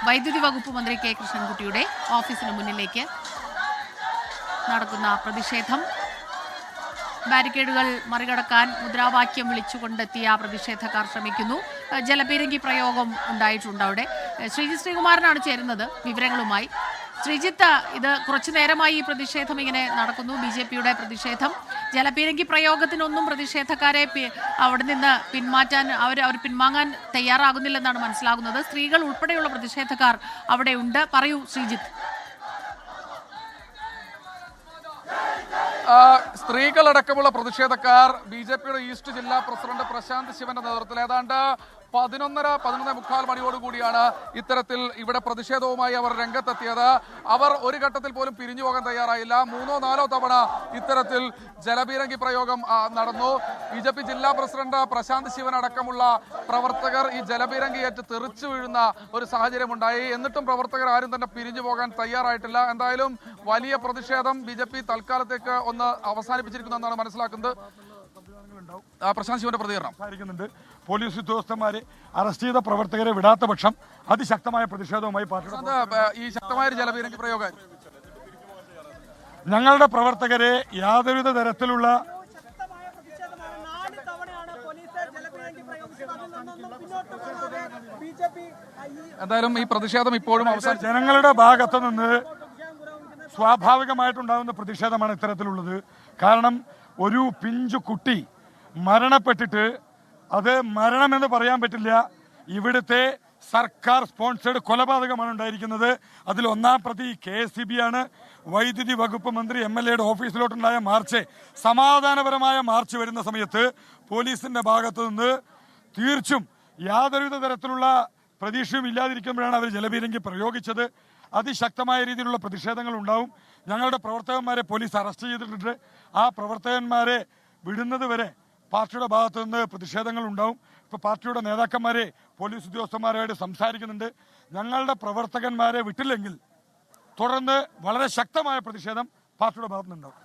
വൈദ്യുതി വകുപ്പ് മന്ത്രി കെ കൃഷ്ണൻകുട്ടിയുടെ ഓഫീസിന് മുന്നിലേക്ക് നടക്കുന്ന പ്രതിഷേധം. ബാരിക്കേഡുകൾ മറികടക്കാൻ മുദ്രാവാക്യം വിളിച്ചുകൊണ്ടെത്തിയ പ്രതിഷേധക്കാർ ശ്രമിക്കുന്നു. ജലപീരങ്കി പ്രയോഗം ഉണ്ടായിട്ടുണ്ട് അവിടെ. ശ്രീജിത്ത് ശ്രീകുമാരനാണ് ചേരുന്നത് വിവരങ്ങളുമായി. ശ്രീജിത്ത്, ഇത് കുറച്ചു നേരമായി ഈ പ്രതിഷേധം ഇങ്ങനെ നടക്കുന്നു, BJPയുടെ പ്രതിഷേധം. ജലപീരങ്കി പ്രയോഗത്തിനൊന്നും പ്രതിഷേധക്കാരെ അവിടെ നിന്ന് പിന്മാറ്റാൻ അവർ പിന്മാങ്ങാൻ തയ്യാറാകുന്നില്ലെന്നാണ് മനസ്സിലാകുന്നത്. സ്ത്രീകൾ ഉൾപ്പെടെയുള്ള പ്രതിഷേധക്കാർ അവിടെ ഉണ്ട്. പറയൂ ശ്രീജിത്ത്. സ്ത്രീകളടക്കമുള്ള പ്രതിഷേധക്കാർ BJPയുടെ ഈസ്റ്റ് ജില്ലാ പ്രസിഡന്റ് പ്രശാന്ത് ശിവന്റെ നേതൃത്വത്തിൽ ഏതാണ്ട് 11:15 മണിയോടുകൂടിയാണ് ഇത്തരത്തിൽ ഇവിടെ പ്രതിഷേധവുമായി അവർ രംഗത്തെത്തിയത്. അവർ ഒരു ഘട്ടത്തിൽ പോലും പിരിഞ്ഞു പോകാൻ തയ്യാറായില്ല. 3-4 തവണ ഇത്തരത്തിൽ ജലപീരങ്കി പ്രയോഗം നടന്നു. BJP ജില്ലാ പ്രസിഡന്റ് പ്രശാന്ത് ശിവൻ അടക്കമുള്ള പ്രവർത്തകർ ഈ ജലപീരങ്കിയേറ്റ് തെറിച്ചു വീഴുന്ന ഒരു സാഹചര്യമുണ്ടായി. എന്നിട്ടും പ്രവർത്തകർ ആരും തന്നെ പിരിഞ്ഞു പോകാൻ തയ്യാറായിട്ടില്ല. എന്തായാലും വലിയ പ്രതിഷേധം BJP തൽക്കാലത്തേക്ക് ഒന്ന് അവസാനിപ്പിച്ചിരിക്കുന്നു മനസ്സിലാക്കുന്നത്. പ്രശാന്ത് ശിവന്റെ പ്രതികരണം. പോലീസ് ഉദ്യോഗസ്ഥന്മാരെ അറസ്റ്റ് ചെയ്ത പ്രവർത്തകരെ വിടാത്ത പക്ഷം അതിശക്തമായ പ്രതിഷേധവുമായി ഈ ശക്തമായ ജലപീരങ്കി പ്രയോഗം ഞങ്ങളുടെ പ്രവർത്തകരെ യാതൊരുവിധ തരത്തിലുള്ള എന്തായാലും ഈ പ്രതിഷേധം ഇപ്പോഴും ജനങ്ങളുടെ ഭാഗത്തു നിന്ന് സ്വാഭാവികമായിട്ടുണ്ടാകുന്ന പ്രതിഷേധമാണ് ഇത്തരത്തിലുള്ളത്. കാരണം ഒരു പിഞ്ചു കുട്ടി മരണപ്പെട്ടിട്ട് അത് മരണമെന്ന് പറയാൻ പറ്റില്ല. ഇവിടുത്തെ സർക്കാർ സ്പോൺസേഡ് കൊലപാതകമാണ് ഉണ്ടായിരിക്കുന്നത്. അതിൽ ഒന്നാം പ്രതി KSEB ആണ്. വൈദ്യുതി വകുപ്പ് മന്ത്രി MLAയുടെ ഓഫീസിലോട്ടുണ്ടായ മാർച്ച്, സമാധാനപരമായ മാർച്ച് വരുന്ന സമയത്ത് പോലീസിന്റെ ഭാഗത്തു നിന്ന് തീർച്ചും യാതൊരുവിധ തരത്തിലുള്ള പ്രതീക്ഷയും ഇല്ലാതിരിക്കുമ്പോഴാണ് അവർ ജലപീരങ്കി പ്രയോഗിച്ചത്. അതിശക്തമായ രീതിയിലുള്ള പ്രതിഷേധങ്ങൾ ഉണ്ടാവും. ഞങ്ങളുടെ പ്രവർത്തകന്മാരെ പോലീസ് അറസ്റ്റ് ചെയ്തിട്ടുണ്ട്. ആ പ്രവർത്തകന്മാരെ വിടുന്നത് വരെ പാർട്ടിയുടെ ഭാഗത്തു നിന്ന് പ്രതിഷേധങ്ങൾ ഉണ്ടാവും. ഇപ്പോൾ പാർട്ടിയുടെ നേതാക്കന്മാരെ പോലീസ് ഉദ്യോഗസ്ഥന്മാരായിട്ട് സംസാരിക്കുന്നുണ്ട്. ഞങ്ങളുടെ പ്രവർത്തകന്മാരെ വിട്ടില്ലെങ്കിൽ തുടർന്ന് വളരെ ശക്തമായ പ്രതിഷേധം പാർട്ടിയുടെ ഭാഗത്തു നിന്നുണ്ടാവും.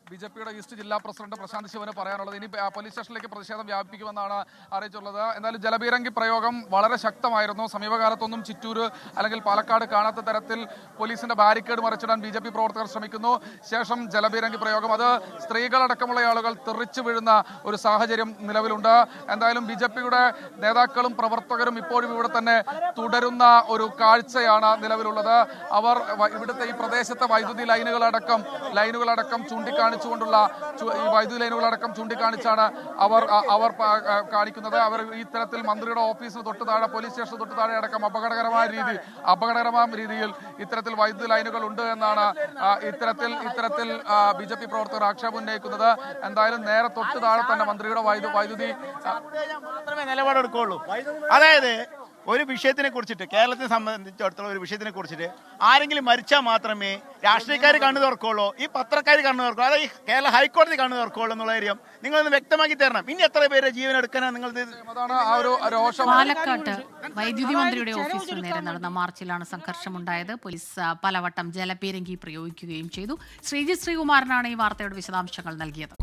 BJPയുടെ ഈസ്റ്റ് ജില്ലാ പ്രസിഡന്റ് പ്രശാന്ത് ശിവന് പറയാനുള്ളത്. ഇനി പോലീസ് സ്റ്റേഷനിലേക്ക് പ്രതിഷേധം വ്യാപിപ്പിക്കുമെന്നാണ് അറിയിച്ചുള്ളത്. എന്നാലും ജലപീരങ്കി പ്രയോഗം വളരെ ശക്തമായിരുന്നു. സമീപകാലത്തൊന്നും ചിറ്റൂര് അല്ലെങ്കിൽ പാലക്കാട് കാണാത്ത തരത്തിൽ പോലീസിന്റെ ബാരിക്കേഡ് മറിച്ചിടാൻ BJP പ്രവർത്തകർ ശ്രമിക്കുന്നു. ശേഷം ജലപീരങ്കി പ്രയോഗം, അത് സ്ത്രീകളടക്കമുള്ള ആളുകൾ തെറിച്ചു വീഴുന്ന ഒരു സാഹചര്യം നിലവിലുണ്ട്. എന്തായാലും BJPയുടെ നേതാക്കളും പ്രവർത്തകരും ഇപ്പോഴും ഇവിടെ തന്നെ തുടരുന്ന ഒരു കാഴ്ചയാണ് നിലവിലുള്ളത്. അവർ ഇവിടുത്തെ ഈ പ്രദേശത്തെ വൈദ്യുതി ലൈനുകളടക്കം ചൂണ്ടിക്കാണിച്ചുകൊണ്ടുള്ള ഈ വൈദ്യുതി ലൈനുകളടക്കം ചൂണ്ടിക്കാണിച്ചാണ് അവർ കാണിക്കുന്നത്. അവർ ഇത്തരത്തിൽ മന്ത്രിയുടെ ഓഫീസിന് തൊട്ട് താഴെ, പോലീസ് സ്റ്റേഷന് തൊട്ട് താഴെ അടക്കം അപകടകരമായ രീതിയിൽ ഇത്തരത്തിൽ വൈദ്യുതി ലൈനുകൾ ഉണ്ട് എന്നാണ് ഇത്തരത്തിൽ BJP പ്രവർത്തകർ ആക്ഷേപം ഉന്നയിക്കുന്നത്. എന്തായാലും നേരെ തൊട്ട് താഴെ തന്നെ മന്ത്രിയുടെ വൈദ്യുതി മാത്രമേ നിലപാടെടുക്കുകയുള്ളൂ. അതായത് ഒരു വിഷയത്തിനെ കുറിച്ചിട്ട്, കേരളത്തെ സംബന്ധിച്ചിടത്തോളം ഒരു വിഷയത്തിനെ കുറിച്ചിട്ട് ആരെങ്കിലും മരിച്ചാൽ മാത്രമേ രാഷ്ട്രീയക്കാർ കണ്ണു തുറക്കുള്ളൂ, ഈ പത്രക്കാർ കണ്ണു തുറക്കുള്ളൂ, അതായത് ഈ കേരള ഹൈക്കോടതി കണ്ണു തുറക്കുള്ളൂ എന്നുള്ള കാര്യം നിങ്ങളൊന്ന് വ്യക്തമാക്കി തരണം. ഇനി എത്ര പേരെ ജീവൻ എടുക്കാനാണ് നിങ്ങൾ? പാലക്കാട്ട് വൈദ്യുതി മന്ത്രിയുടെ ഓഫീസിന് നേരെ നടന്ന മാർച്ചിലാണ് സംഘർഷമുണ്ടായത്. പോലീസ് പലവട്ടം ജലപീരങ്കി പ്രയോഗിക്കുകയും ചെയ്തു. ശ്രീജിത്ത് ശ്രീകുമാരനാണ് ഈ വാർത്തയുടെ വിശദാംശങ്ങൾ നൽകിയത്.